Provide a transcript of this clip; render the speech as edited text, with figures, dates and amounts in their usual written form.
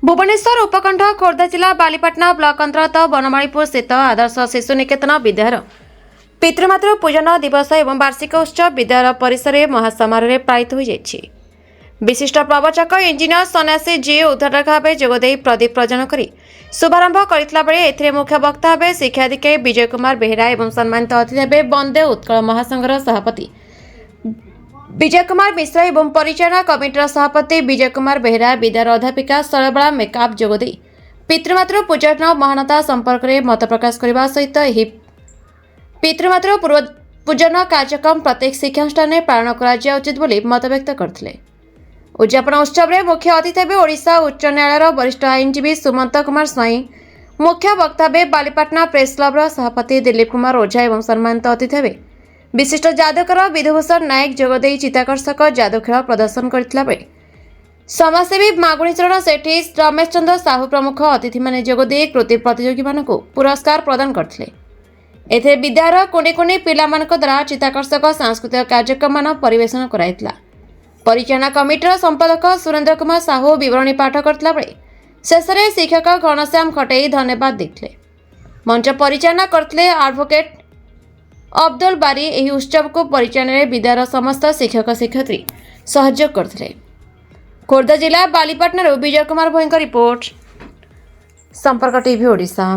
भुवनेश्वर उपकंठ खोर्धा जिला बालीपाटना ब्लॉक अंतर्गत बनमालीपुर स्थित आदर्श शिशु निकेतन विद्यालय पितृमातृ पूजन दिवस एवं वार्षिक उत्सव विद्यालय परिसर में महासमारोह पालित हो जाएगी। विशिष्ट प्रवचक इंजीनियर सन्यासी जी उद्घाटक भाव जोगदे प्रदीप प्रज्वलन कर शुभारंभ करथिला बेले एथिरे मुख्य वक्ता भाव शिक्षाधिकारी विजय कुमार बेहेरा एवं सम्मानित अतिथि भाव वंदे उत्कल महासंघर सभापति विजय कुमार मिश्र एवं परिचालना कमिटर सभापति विजय कुमार बेहेरा विद्यालय अध्यापिका शैलबाला मेकअप जोगदे पितृमातृ पूजन महानता संपर्क में मत प्रकाश करने सहित पितृमातृ पूजन कार्यक्रम प्रत्येक शिक्षानुष्ठान में पालन करा उचित बोली मत व्यक्त करथिले। उद्यापन उत्सव में मुख्य अतिथि भाव ओडिशा उच्च न्यायालय वरिष्ठ आईनजीवी सुमंत कुमार स्वाई, मुख्य वक्ता भाव बालीपाटना प्रेस क्लब सभापति दिलीप कुमार ओझा एवं सम्मानित अतिथि भाव विशिष्ट जादूकर विधुभूषण नायक जोगदे चित्ताकर्षक जादू खेल प्रदर्शन करथिला बेले समाजसेवी मागुणीचरण सेठी रमेश चंद्र साहू प्रमुख अतिथि माने जोगदे कृति प्रतियोगी मानकु पुरस्कार प्रदान करथिले। एथे विद्यालय कुंडी कुंडी पिलामानक द्वारा चित्ताकर्षक सांस्कृतिक कार्यक्रम मान परिवेशन कराइतला। परिचालना कमिटर संपादक सुरेंद्र कुमार साहू विवरणी पाठ करथिला बेले शेष में शिक्षक घनश्याम खटेई धन्यवाद देथिले। मंच परिचालना करथिले एडवोकेट अब्दुल बारी। एही उत्सव को परिचालन विद्यालय समस्त शिक्षक शिक्षयित्री सहयोग करथिले। खोर्धा जिला बालीपाटना विजय कुमार भोईଙ୍କ रिपोर्ट संपर्क टीवी ओडिशा।